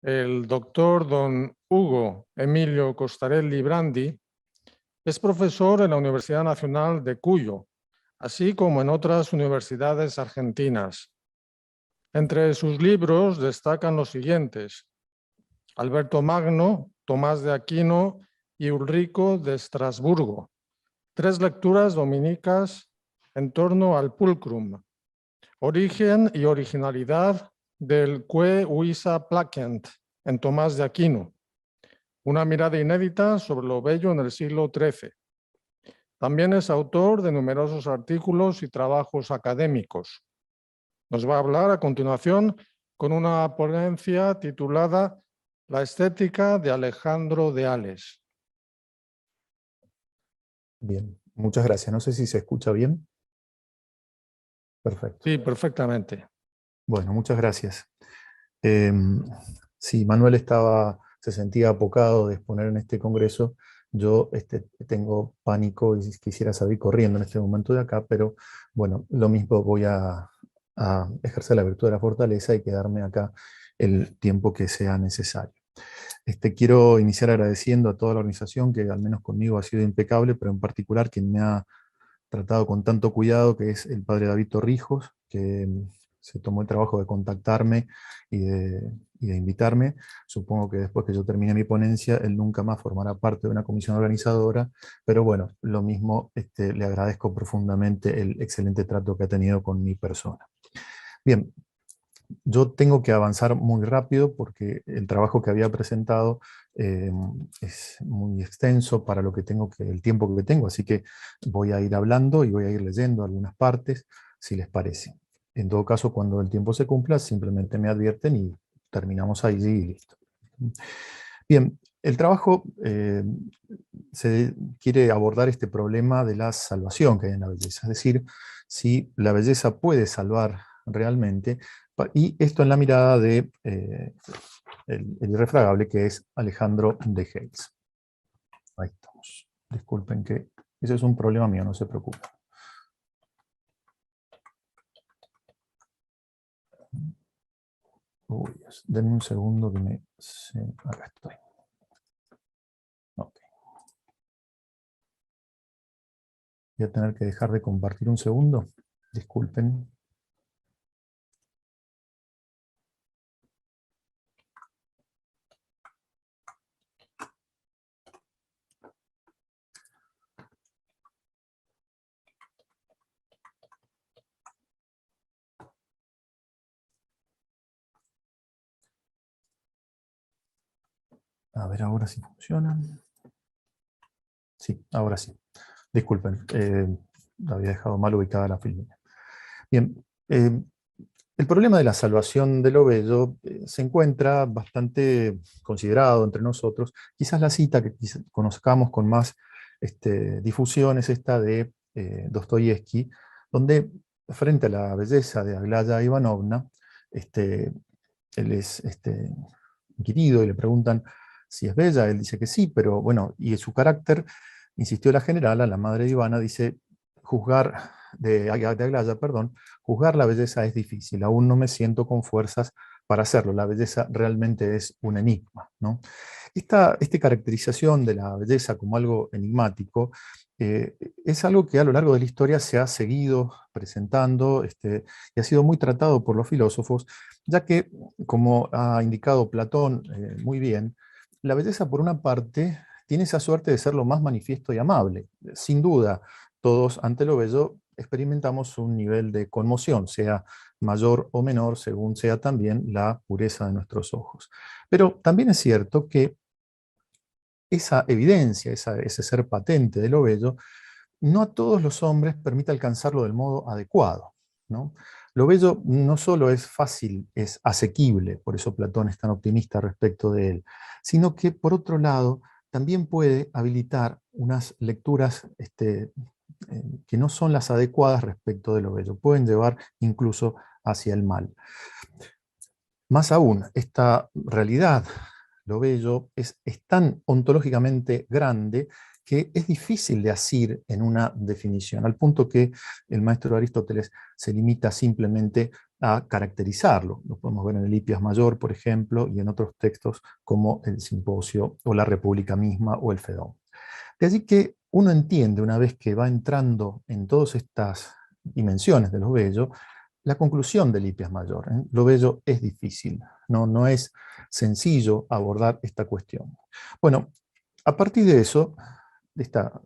El doctor don Hugo Emilio Costarelli Brandi es profesor en la Universidad Nacional de Cuyo, así como en otras universidades argentinas. Entre sus libros destacan los siguientes: Alberto Magno, Tomás de Aquino y Ulrico de Estrasburgo. 3 lecturas dominicas en torno al pulcrum. Origen y originalidad del Que Huisa Placent en Tomás de Aquino. Una mirada inédita sobre lo bello en el siglo XIII. También es autor de numerosos artículos y trabajos académicos. Nos va a hablar a continuación con una ponencia titulada La estética de Alejandro de Ales. Bien, muchas gracias. No sé si se escucha bien. Perfecto. Sí, perfectamente. Bueno, muchas gracias. Sí, Manuel se sentía apocado de exponer en este congreso. Yo tengo pánico y quisiera salir corriendo en este momento de acá, pero bueno, lo mismo voy a ejercer la virtud de la fortaleza y quedarme acá el tiempo que sea necesario. Quiero iniciar agradeciendo a toda la organización que al menos conmigo ha sido impecable, pero en particular quien me ha tratado con tanto cuidado, que es el padre David Torrijos, que se tomó el trabajo de contactarme y de invitarme. Supongo que después que yo termine mi ponencia, él nunca más formará parte de una comisión organizadora, pero bueno, lo mismo le agradezco profundamente el excelente trato que ha tenido con mi persona. Bien, yo tengo que avanzar muy rápido porque el trabajo que había presentado es muy extenso para el tiempo que tengo, así que voy a ir hablando y voy a ir leyendo algunas partes, si les parece. En todo caso, cuando el tiempo se cumpla, simplemente me advierten y terminamos ahí y listo. Bien, el trabajo se quiere abordar este problema de la salvación que hay en la belleza, es decir, si la belleza puede salvar realmente, y esto en la mirada de el irrefragable que es Alejandro de Hales. Ahí estamos. Disculpen que ese es un problema mío, no se preocupen. Uy, denme un segundo que acá estoy. Okay. Voy a tener que dejar de compartir un segundo. Disculpen. A ver, ahora sí funciona. Sí, ahora sí. Disculpen, había dejado mal ubicada la filmina. Bien, el problema de la salvación de lo bello se encuentra bastante considerado entre nosotros. Quizás la cita que conozcamos con más difusión es esta de Dostoyevsky, donde frente a la belleza de Aglaya Ivanovna, él es inquirido y le preguntan si es bella, él dice que sí, pero bueno, y su carácter, insistió la generala, la madre de Ivana, dice, de Aglaya, perdón, juzgar la belleza es difícil, aún no me siento con fuerzas para hacerlo, la belleza realmente es un enigma, ¿no? Esta caracterización de la belleza como algo enigmático es algo que a lo largo de la historia se ha seguido presentando y ha sido muy tratado por los filósofos, ya que, como ha indicado Platón muy bien, la belleza por una parte tiene esa suerte de ser lo más manifiesto y amable. Sin duda, todos ante lo bello experimentamos un nivel de conmoción, sea mayor o menor, según sea también la pureza de nuestros ojos. Pero también es cierto que esa evidencia, ese ser patente de lo bello, no a todos los hombres permite alcanzarlo del modo adecuado, ¿no? Lo bello no solo es fácil, es asequible, por eso Platón es tan optimista respecto de él, sino que por otro lado también puede habilitar unas lecturas que no son las adecuadas respecto de lo bello, pueden llevar incluso hacia el mal. Más aún, esta realidad, lo bello, es tan ontológicamente grande que es difícil de asir en una definición, al punto que el maestro Aristóteles se limita simplemente a caracterizarlo. Lo podemos ver en el Hipias Mayor, por ejemplo, y en otros textos como el Simposio o la República misma o el Fedón. De allí que uno entiende, una vez que va entrando en todas estas dimensiones de lo bello, la conclusión del Hipias Mayor. Lo bello es difícil, no es sencillo abordar esta cuestión. Bueno, a partir de eso, de esta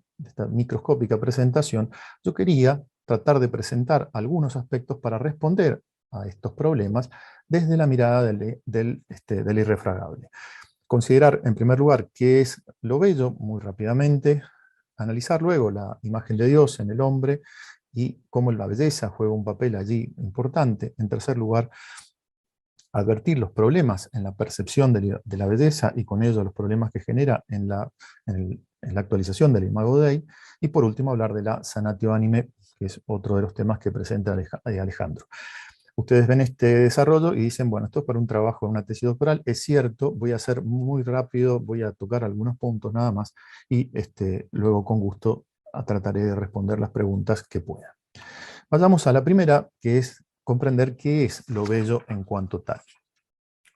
microscópica presentación, yo quería tratar de presentar algunos aspectos para responder a estos problemas desde la mirada del irrefragable. Considerar, en primer lugar, qué es lo bello, muy rápidamente, analizar luego la imagen de Dios en el hombre y cómo la belleza juega un papel allí importante. En tercer lugar, advertir los problemas en la percepción de la belleza y con ello los problemas que genera en la actualización del Imago Dei. Y por último, hablar de la sanatio anime, que es otro de los temas que presenta Alejandro. Ustedes ven este desarrollo y dicen, bueno, esto es para un trabajo, una tesis doctoral. Es cierto, voy a hacer muy rápido, voy a tocar algunos puntos nada más y luego con gusto trataré de responder las preguntas que pueda. Vayamos a la primera, que es comprender qué es lo bello en cuanto tal.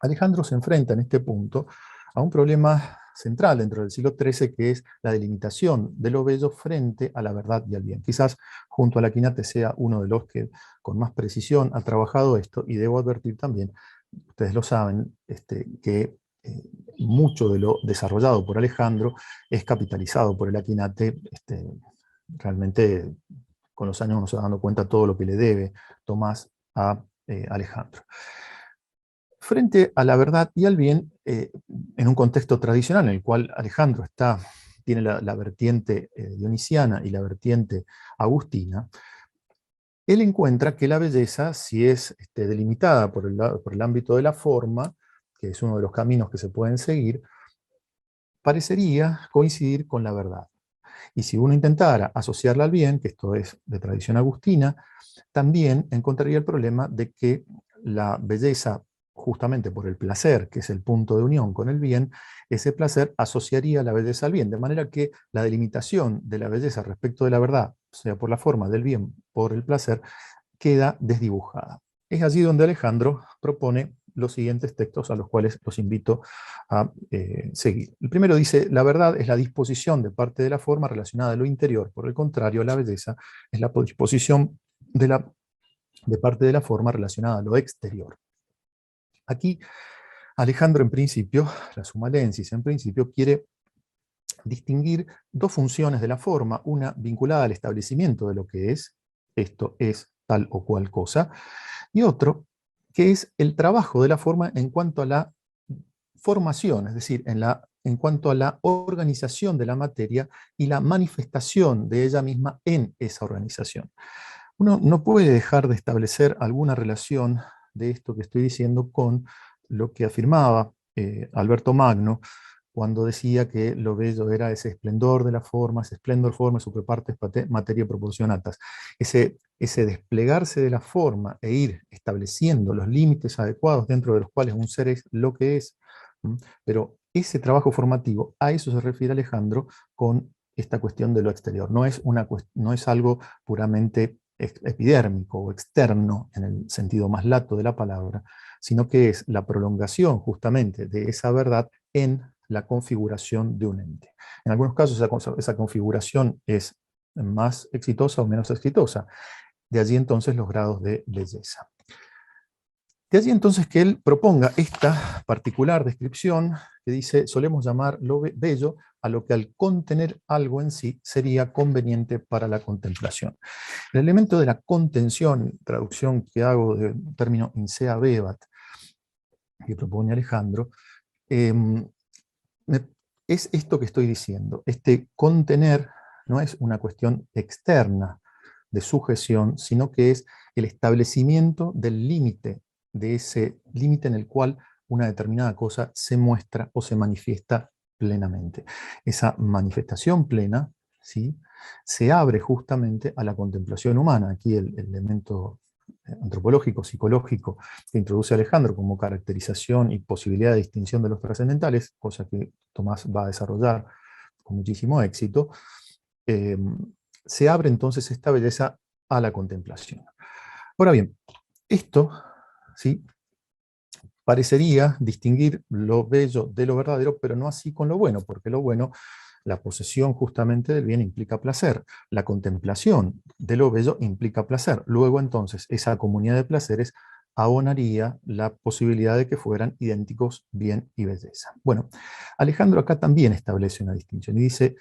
Alejandro se enfrenta en este punto a un problema central dentro del siglo XIII, que es la delimitación de lo bello frente a la verdad y al bien. Quizás junto a la Quinate sea uno de los que con más precisión ha trabajado esto, y debo advertir también, ustedes lo saben, que mucho de lo desarrollado por Alejandro es capitalizado por el Aquinate. Realmente con los años uno se va dando cuenta de todo lo que le debe Tomás a Alejandro. Frente a la verdad y al bien, en un contexto tradicional en el cual Alejandro tiene la vertiente dionisiana y la vertiente agustina, él encuentra que la belleza, si es delimitada por el ámbito de la forma, que es uno de los caminos que se pueden seguir, parecería coincidir con la verdad. Y si uno intentara asociarla al bien, que esto es de tradición agustina, también encontraría el problema de que la belleza, justamente por el placer, que es el punto de unión con el bien, ese placer asociaría la belleza al bien, de manera que la delimitación de la belleza respecto de la verdad, sea por la forma, del bien por el placer, queda desdibujada. Es allí donde Alejandro propone los siguientes textos a los cuales los invito a seguir. El primero dice: la verdad es la disposición de parte de la forma relacionada a lo interior. Por el contrario, la belleza es la disposición de parte de la forma relacionada a lo exterior. Aquí Alejandro, en principio, la Sumalensis, en principio, quiere distinguir dos funciones de la forma, una vinculada al establecimiento de lo que es, esto es tal o cual cosa, y otro que es el trabajo de la forma en cuanto a la formación, es decir, en cuanto a la organización de la materia y la manifestación de ella misma en esa organización. Uno no puede dejar de establecer alguna relación de esto que estoy diciendo con lo que afirmaba Alberto Magno, cuando decía que lo bello era ese esplendor de la forma, ese esplendor forma, superpartes, materia proporcionatas. Ese desplegarse de la forma e ir estableciendo los límites adecuados dentro de los cuales un ser es lo que es. Pero ese trabajo formativo, a eso se refiere Alejandro con esta cuestión de lo exterior. No es algo puramente epidérmico o externo en el sentido más lato de la palabra, sino que es la prolongación justamente de esa verdad en la configuración de un ente. En algunos casos esa configuración es más exitosa o menos exitosa. De allí entonces los grados de belleza. De allí entonces que él proponga esta particular descripción que dice: solemos llamar lo bello a lo que al contener algo en sí sería conveniente para la contemplación. El elemento de la contención, traducción que hago del término insea bebat, que propone Alejandro, es esto que estoy diciendo. Este contener no es una cuestión externa de sujeción, sino que es el establecimiento del límite, de ese límite en el cual una determinada cosa se muestra o se manifiesta plenamente. Esa manifestación plena, ¿sí?, se abre justamente a la contemplación humana. Aquí el elemento antropológico, psicológico, que introduce Alejandro como caracterización y posibilidad de distinción de los trascendentales, cosa que Tomás va a desarrollar con muchísimo éxito, se abre entonces esta belleza a la contemplación. Ahora bien, Esto, ¿sí?, parecería distinguir lo bello de lo verdadero, pero no así con lo bueno, porque lo bueno, la posesión justamente del bien implica placer, la contemplación de lo bello implica placer. Luego entonces esa comunidad de placeres abonaría la posibilidad de que fueran idénticos bien y belleza. Bueno, Alejandro acá también establece una distinción y dice: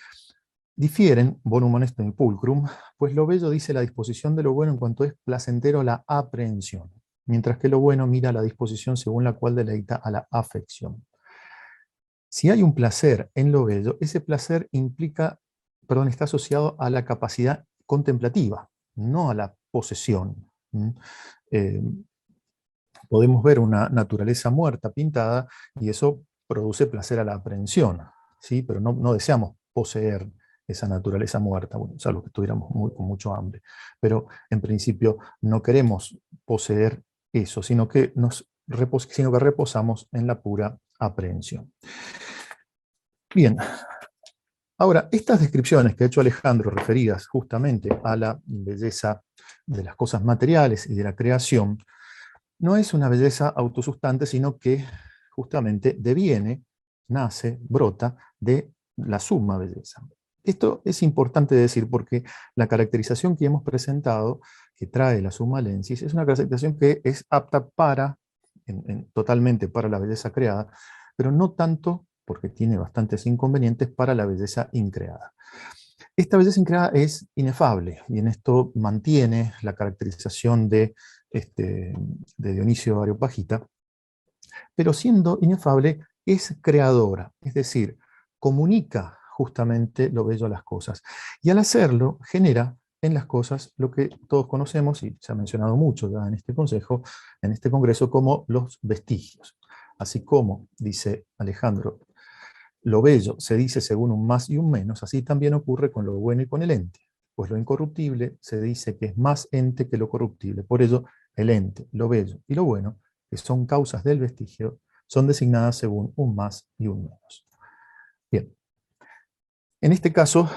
difieren, bonum honestum y pulcrum, pues lo bello dice la disposición de lo bueno en cuanto es placentero la aprehensión, mientras que lo bueno mira la disposición según la cual deleita a la afección. Si hay un placer en lo bello, ese placer implica, perdón, está asociado a la capacidad contemplativa, no a la posesión. Eh, Podemos ver una naturaleza muerta pintada y eso produce placer a la aprehensión, ¿sí? Pero no deseamos poseer esa naturaleza muerta, bueno, salvo que estuviéramos con mucho hambre. Pero en principio no queremos poseer eso, sino que reposamos en la pura aprehensión. Bien, ahora, estas descripciones que ha hecho Alejandro, referidas justamente a la belleza de las cosas materiales y de la creación, no es una belleza autosustante, sino que justamente deviene, nace, brota de la suma belleza. Esto es importante decir porque la caracterización que hemos presentado, que trae la Summa Lensis, es una caracterización que es apta para, totalmente para la belleza creada, pero no tanto, porque tiene bastantes inconvenientes, para la belleza increada. Esta belleza increada es inefable, y en esto mantiene la caracterización de Dionisio Areopagita, pero siendo inefable es creadora, es decir, comunica justamente lo bello a las cosas. Y al hacerlo genera en las cosas lo que todos conocemos, y se ha mencionado mucho ya en este consejo, en este congreso, como los vestigios. Así como, dice Alejandro, lo bello se dice según un más y un menos, así también ocurre con lo bueno y con el ente, pues lo incorruptible se dice que es más ente que lo corruptible. Por ello, el ente, lo bello y lo bueno, que son causas del vestigio, son designadas según un más y un menos. Bien, en este caso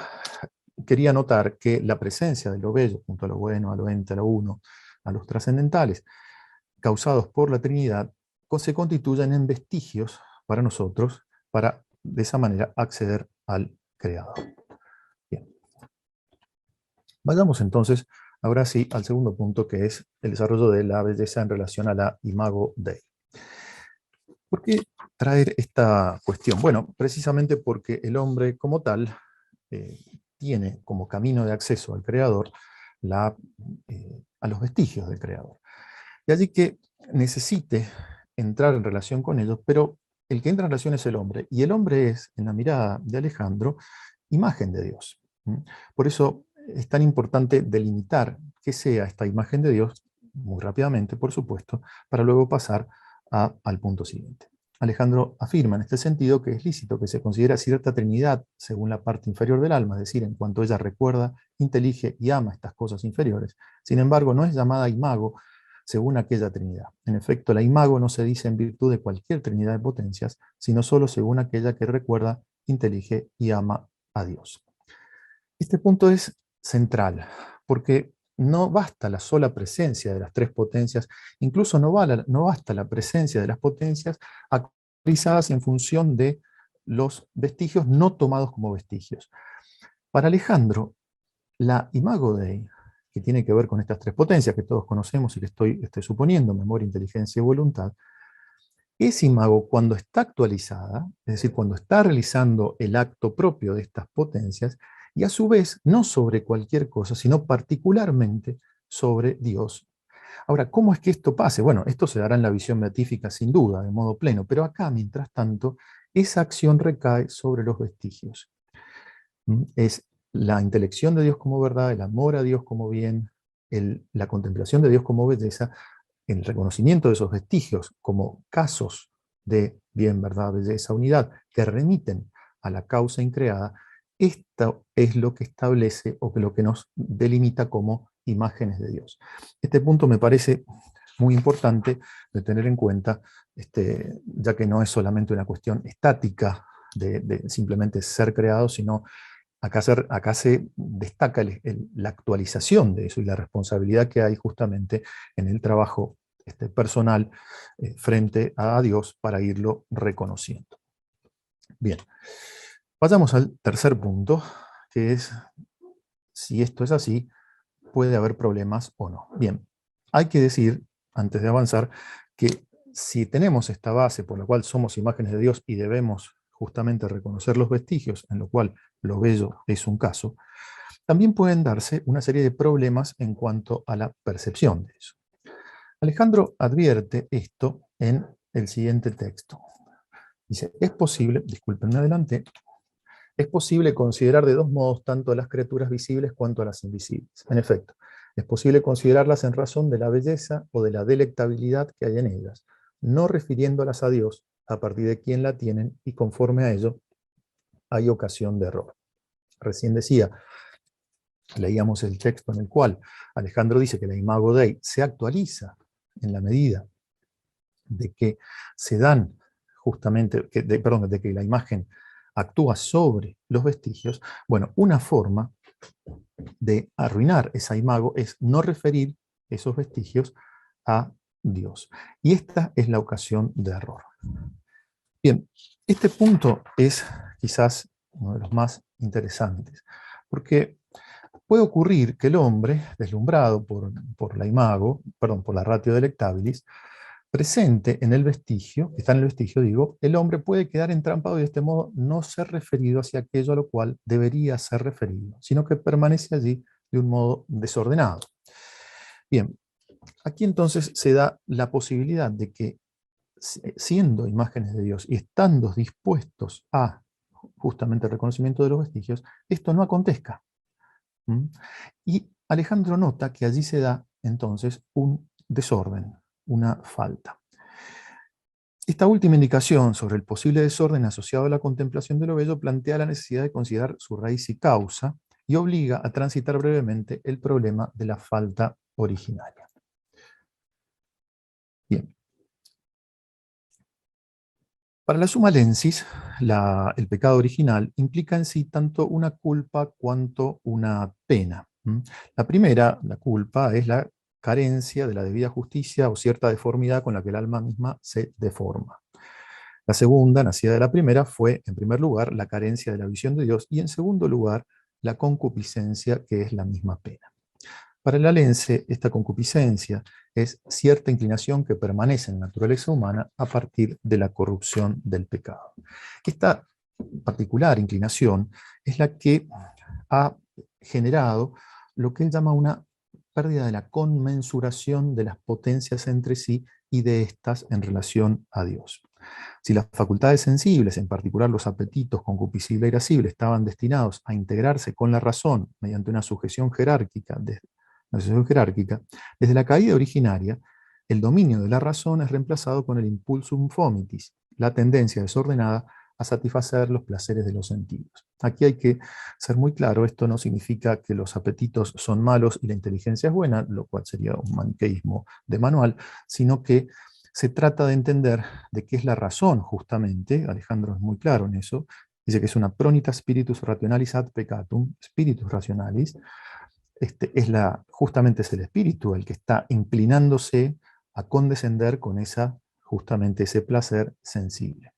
quería notar que la presencia de lo bello junto a lo bueno, a lo ente, a lo uno, a los trascendentales, causados por la Trinidad, se constituyen en vestigios para nosotros, para de esa manera acceder al Creador. Bien. Vayamos entonces, ahora sí, al segundo punto, que es el desarrollo de la belleza en relación a la Imago Dei. ¿Por qué traer esta cuestión? Bueno, precisamente porque el hombre como tal tiene como camino de acceso al Creador a los vestigios del Creador. Y allí que necesite entrar en relación con ellos, pero el que entra en relación es el hombre, y el hombre es, en la mirada de Alejandro, imagen de Dios. Por eso es tan importante delimitar qué sea esta imagen de Dios, muy rápidamente, por supuesto, para luego pasar al punto siguiente. Alejandro afirma en este sentido que es lícito que se considera cierta Trinidad según la parte inferior del alma, es decir, en cuanto ella recuerda, intelige y ama estas cosas inferiores. Sin embargo, no es llamada imago según aquella Trinidad. En efecto, la imago no se dice en virtud de cualquier Trinidad de potencias, sino solo según aquella que recuerda, intelige y ama a Dios. Este punto es central, porque no basta la sola presencia de las tres potencias, incluso no basta la presencia de las potencias actualizadas en función de los vestigios no tomados como vestigios. Para Alejandro, la Imago Dei, que tiene que ver con estas tres potencias que todos conocemos y que estoy suponiendo, memoria, inteligencia y voluntad, es imago cuando está actualizada, es decir, cuando está realizando el acto propio de estas potencias, y a su vez no sobre cualquier cosa, sino particularmente sobre Dios. Ahora, ¿cómo es que esto pase? Bueno, esto se dará en la visión beatífica sin duda, de modo pleno, pero acá, mientras tanto, esa acción recae sobre los vestigios. Es la intelección de Dios como verdad, el amor a Dios como bien, la contemplación de Dios como belleza, el reconocimiento de esos vestigios como casos de bien, verdad, belleza, unidad, que remiten a la causa increada. Esto es lo que establece o lo que nos delimita como imágenes de Dios. Este punto me parece muy importante de tener en cuenta, ya que no es solamente una cuestión estática de simplemente ser creado, sino acá se destaca la actualización de eso y la responsabilidad que hay justamente en el trabajo personal frente a Dios para irlo reconociendo. Bien, pasamos al tercer punto, que es si esto es así, puede haber problemas o no. Bien, hay que decir, antes de avanzar, que si tenemos esta base por la cual somos imágenes de Dios y debemos justamente reconocer los vestigios, en lo cual lo bello es un caso, también pueden darse una serie de problemas en cuanto a la percepción de eso. Alejandro advierte esto en el siguiente texto. Dice, es posible, disculpen, adelante, es posible considerar de dos modos tanto a las criaturas visibles cuanto a las invisibles. En efecto, es posible considerarlas en razón de la belleza o de la delectabilidad que hay en ellas, no refiriéndolas a Dios, a partir de quien la tienen, y conforme a ello hay ocasión de error. Recién decía, leíamos el texto en el cual Alejandro dice que la Imago Dei se actualiza en la medida de que se dan justamente, de que la imagen actúa sobre los vestigios. Bueno, una forma de arruinar esa imago es no referir esos vestigios a Dios. Y esta es la ocasión de error. Bien, este punto es quizás uno de los más interesantes, porque puede ocurrir que el hombre, deslumbrado por la imago, perdón, por la ratio delectabilis, presente en el vestigio, está en el vestigio, digo, el hombre puede quedar entrampado y de este modo no ser referido hacia aquello a lo cual debería ser referido, sino que permanece allí de un modo desordenado. Bien, aquí entonces se da la posibilidad de que, siendo imágenes de Dios y estando dispuestos a justamente el reconocimiento de los vestigios, esto no acontezca. Y Alejandro nota que allí se da entonces un desorden, una falta. Esta última indicación sobre el posible desorden asociado a la contemplación de lo bello plantea la necesidad de considerar su raíz y causa y obliga a transitar brevemente el problema de la falta originaria. Bien. Para la Summa Lensis, el pecado original implica en sí tanto una culpa cuanto una pena. La primera, la culpa, es la carencia de la debida justicia o cierta deformidad con la que el alma misma se deforma. La segunda, nacida de la primera, fue, en primer lugar, la carencia de la visión de Dios y, en segundo lugar, la concupiscencia, que es la misma pena. Para el alense, esta concupiscencia es cierta inclinación que permanece en la naturaleza humana a partir de la corrupción del pecado. Esta particular inclinación es la que ha generado lo que él llama una pérdida de la conmensuración de las potencias entre sí y de estas en relación a Dios. Si las facultades sensibles, en particular los apetitos concupiscible e irascible, estaban destinados a integrarse con la razón mediante una sujeción jerárquica, desde la caída originaria, el dominio de la razón es reemplazado con el impulsum fomitis, la tendencia desordenada a satisfacer los placeres de los sentidos. Aquí hay que ser muy claro, esto no significa que los apetitos son malos y la inteligencia es buena, lo cual sería un maniqueísmo de manual, sino que se trata de entender de qué es la razón, justamente. Alejandro es muy claro en eso. Dice que es una pronita spiritus rationalis ad peccatum, spiritus rationalis. Justamente es el espíritu el que está inclinándose a condescender con justamente ese placer sensible.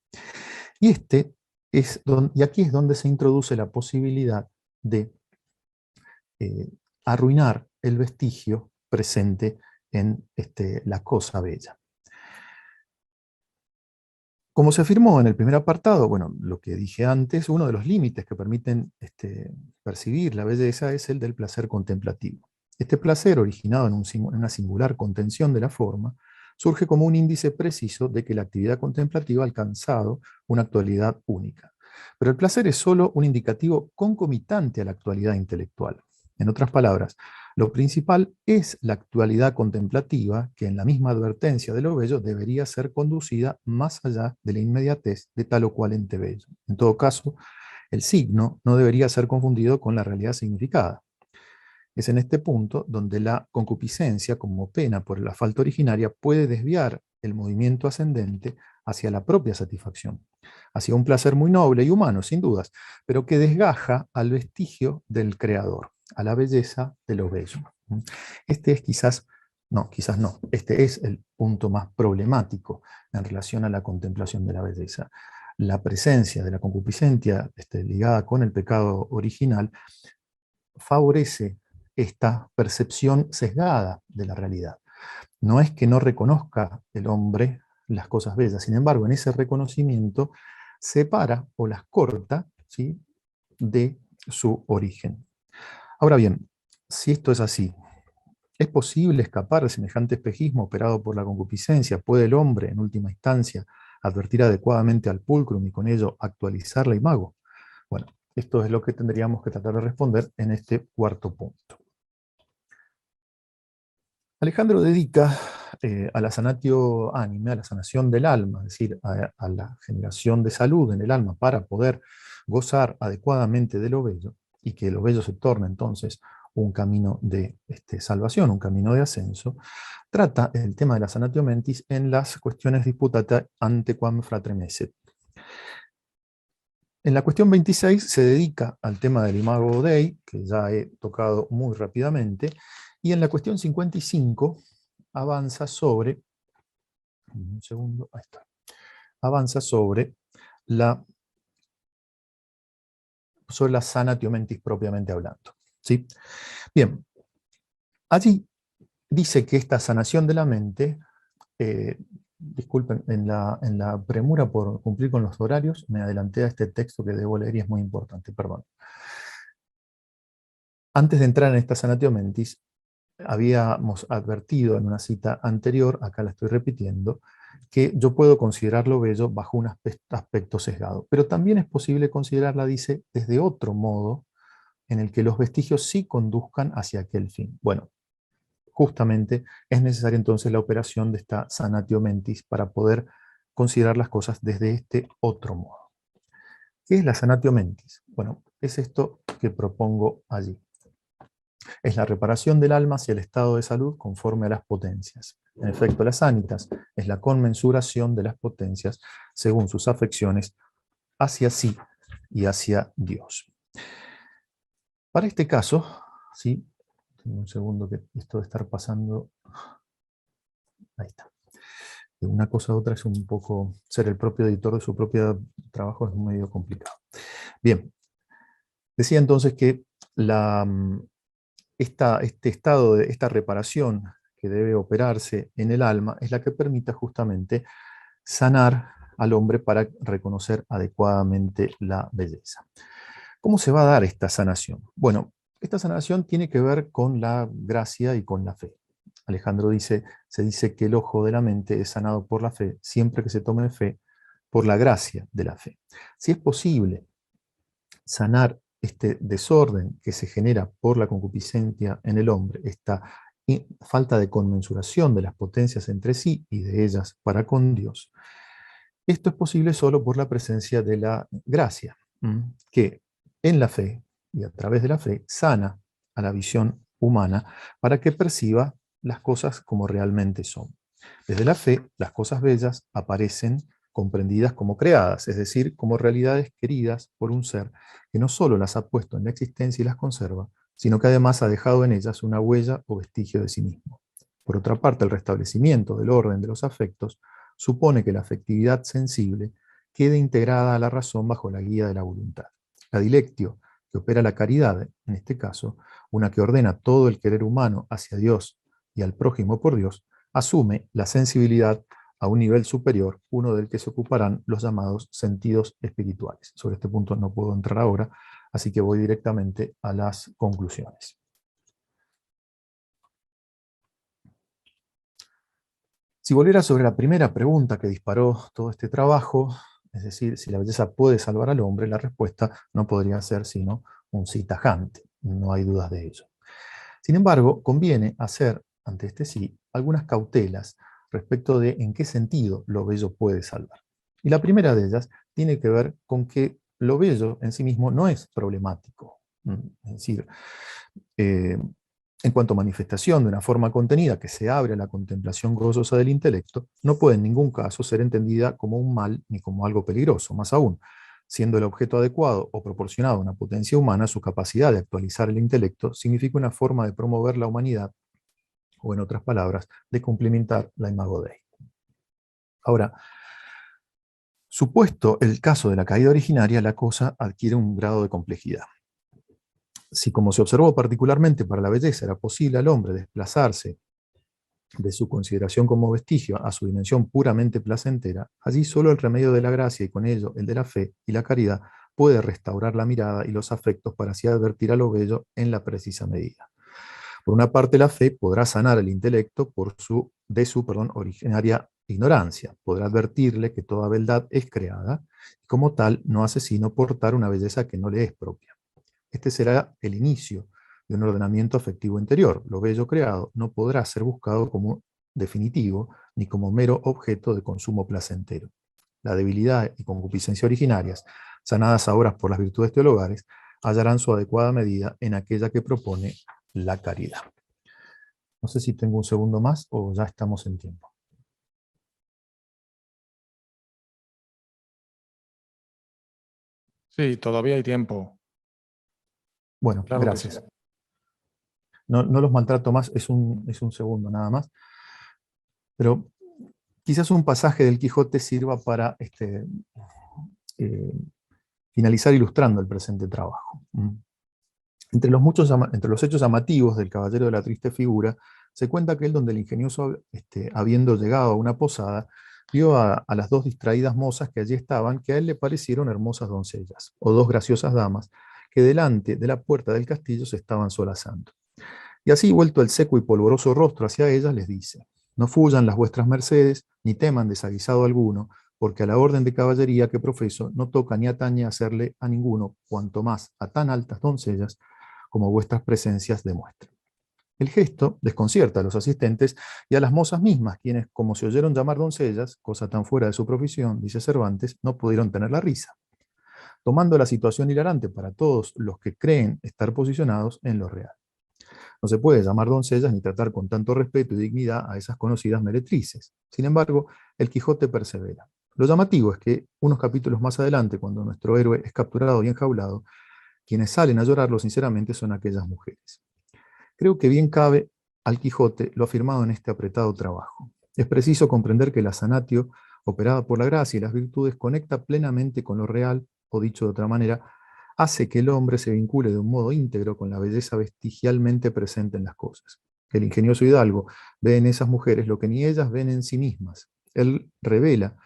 Y aquí es donde se introduce la posibilidad de arruinar el vestigio presente en la cosa bella. Como se afirmó en el primer apartado, bueno, lo que dije antes, uno de los límites que permiten percibir la belleza es el del placer contemplativo. Este placer, originado en una singular contención de la forma, surge como un índice preciso de que la actividad contemplativa ha alcanzado una actualidad única. Pero el placer es solo un indicativo concomitante a la actualidad intelectual. En otras palabras, lo principal es la actualidad contemplativa, que en la misma advertencia de lo bello debería ser conducida más allá de la inmediatez de tal o cual ente bello. En todo caso, el signo no debería ser confundido con la realidad significada. Es en este punto donde la concupiscencia, como pena por la falta originaria, puede desviar el movimiento ascendente hacia la propia satisfacción, hacia un placer muy noble y humano, sin dudas, pero que desgaja al vestigio del creador, a la belleza de lo bello. Este es quizás No, quizás no. Este es el punto más problemático en relación a la contemplación de la belleza. La presencia de la concupiscencia ligada con el pecado original favorece esta percepción sesgada de la realidad. No es que no reconozca el hombre las cosas bellas, sin embargo, en ese reconocimiento separa o las corta, ¿sí?, de su origen. Ahora bien, si esto es así, ¿es posible escapar de semejante espejismo operado por la concupiscencia? ¿Puede el hombre, en última instancia, advertir adecuadamente al pulcrum y con ello actualizar la imago? Bueno, esto es lo que tendríamos que tratar de responder en este cuarto punto. Alejandro dedica a la sanatio anime, a la sanación del alma, es decir, a la generación de salud en el alma para poder gozar adecuadamente de lo bello, y que lo bello se torne entonces un camino de salvación, un camino de ascenso. Trata el tema de la sanatio mentis en las cuestiones disputata ante quam fratrem esset. En la cuestión 26 se dedica al tema del imago Dei, que ya he tocado muy rápidamente, y en la cuestión 55 avanza sobre, un segundo, ahí está, avanza sobre la sanatio mentis propiamente hablando, ¿sí? Bien, allí dice que esta sanación de la mente, disculpen, en la premura por cumplir con los horarios, me adelanté a este texto que debo leer y es muy importante, perdón. Antes de entrar en esta sanatio mentis, habíamos advertido en una cita anterior, acá la estoy repitiendo, que yo puedo considerarlo bello bajo un aspecto sesgado, pero también es posible considerarla, dice, desde otro modo, en el que los vestigios sí conduzcan hacia aquel fin. Bueno, justamente es necesaria entonces la operación de esta sanatio mentis para poder considerar las cosas desde este otro modo. ¿Qué es la sanatio mentis? Bueno, es esto que propongo allí. Es la reparación del alma hacia el estado de salud conforme a las potencias. En efecto, las sanitas es la conmensuración de las potencias según sus afecciones hacia sí y hacia Dios. Para este caso, ¿sí? Un segundo que esto de estar pasando. Ahí está. De una cosa a otra es un poco, ser el propio editor de su propio trabajo es medio complicado. Bien, decía entonces que este estado, esta reparación que debe operarse en el alma es la que permita justamente sanar al hombre para reconocer adecuadamente la belleza. ¿Cómo se va a dar esta sanación? Bueno, esta sanación tiene que ver con la gracia y con la fe. Alejandro se dice que el ojo de la mente es sanado por la fe, siempre que se tome fe por la gracia de la fe. Si es posible sanar este desorden que se genera por la concupiscencia en el hombre, esta falta de conmensuración de las potencias entre sí y de ellas para con Dios, esto es posible solo por la presencia de la gracia, que en la fe y a través de la fe sana a la visión humana para que perciba las cosas como realmente son. Desde la fe, las cosas bellas aparecen comprendidas como creadas, es decir, como realidades queridas por un ser que no solo las ha puesto en la existencia y las conserva, sino que además ha dejado en ellas una huella o vestigio de sí mismo. Por otra parte, el restablecimiento del orden de los afectos supone que la afectividad sensible quede integrada a la razón bajo la guía de la voluntad. La dilectio, que opera la caridad, en este caso, una que ordena todo el querer humano hacia Dios y al prójimo por Dios, asume la sensibilidad a un nivel superior, uno del que se ocuparán los llamados sentidos espirituales. Sobre este punto no puedo entrar ahora, así que voy directamente a las conclusiones. Si volviera sobre la primera pregunta que disparó todo este trabajo, es decir, si la belleza puede salvar al hombre, la respuesta no podría ser sino un sí tajante, no hay dudas de ello. Sin embargo, conviene hacer, ante este sí, algunas cautelas respecto de en qué sentido lo bello puede salvar. Y la primera de ellas tiene que ver con que lo bello en sí mismo no es problemático. Es decir, en cuanto a manifestación de una forma contenida que se abre a la contemplación gozosa del intelecto, no puede en ningún caso ser entendida como un mal ni como algo peligroso. Más aún, siendo el objeto adecuado o proporcionado a una potencia humana, su capacidad de actualizar el intelecto significa una forma de promover la humanidad o en otras palabras, de cumplimentar la imago Dei. Ahora, supuesto el caso de la caída originaria, la cosa adquiere un grado de complejidad. Si, como se observó particularmente para la belleza, era posible al hombre desplazarse de su consideración como vestigio a su dimensión puramente placentera, allí solo el remedio de la gracia y con ello el de la fe y la caridad puede restaurar la mirada y los afectos para así advertir a lo bello en la precisa medida. Por una parte, la fe podrá sanar el intelecto de su originaria ignorancia, podrá advertirle que toda beldad es creada y como tal no hace sino portar una belleza que no le es propia. Este será el inicio de un ordenamiento afectivo interior. Lo bello creado no podrá ser buscado como definitivo ni como mero objeto de consumo placentero. La debilidad y concupiscencia originarias, sanadas ahora por las virtudes teologales, hallarán su adecuada medida en aquella que propone la caridad. No sé si tengo un segundo más o ya estamos en tiempo. Sí, todavía hay tiempo. Bueno, Claro que sí. gracias. No los maltrato más, es un segundo nada más. Pero quizás un pasaje del Quijote sirva para eh, finalizar ilustrando el presente trabajo. Entre los hechos llamativos del caballero de la triste figura, se cuenta aquel donde el ingenioso, habiendo llegado a una posada, vio a las dos distraídas mozas que allí estaban, que a él le parecieron hermosas doncellas, o dos graciosas damas, que delante de la puerta del castillo se estaban solazando. Y así, vuelto el seco y polvoroso rostro hacia ellas, les dice: no fuyan las vuestras mercedes, ni teman desaguisado alguno, porque a la orden de caballería que profeso no toca ni atañe hacerle a ninguno, cuanto más a tan altas doncellas como vuestras presencias demuestran. El gesto desconcierta a los asistentes y a las mozas mismas, quienes, como se oyeron llamar doncellas, cosa tan fuera de su profesión, dice Cervantes, no pudieron tener la risa, tomando la situación hilarante para todos los que creen estar posicionados en lo real. No se puede llamar doncellas ni tratar con tanto respeto y dignidad a esas conocidas meretrices. Sin embargo, el Quijote persevera. Lo llamativo es que unos capítulos más adelante, cuando nuestro héroe es capturado y enjaulado, quienes salen a llorarlo sinceramente son aquellas mujeres. Creo que bien cabe al Quijote lo afirmado en este apretado trabajo. Es preciso comprender que la sanatio, operada por la gracia y las virtudes, conecta plenamente con lo real, o dicho de otra manera, hace que el hombre se vincule de un modo íntegro con la belleza vestigialmente presente en las cosas. El ingenioso hidalgo ve en esas mujeres lo que ni ellas ven en sí mismas. Él revela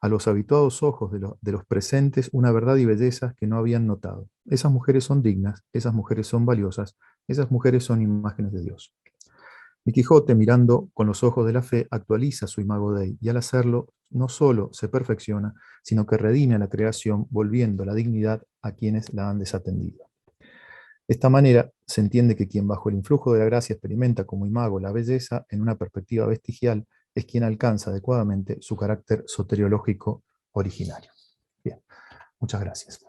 a los habituados ojos de los presentes una verdad y belleza que no habían notado. Esas mujeres son dignas, esas mujeres son valiosas, esas mujeres son imágenes de Dios. Mi Quijote, mirando con los ojos de la fe, actualiza su imago Dei, y al hacerlo no solo se perfecciona, sino que redime a la creación, volviendo la dignidad a quienes la han desatendido. De esta manera se entiende que quien bajo el influjo de la gracia experimenta como imago la belleza en una perspectiva vestigial es quien alcanza adecuadamente su carácter soteriológico originario. Bien, muchas gracias.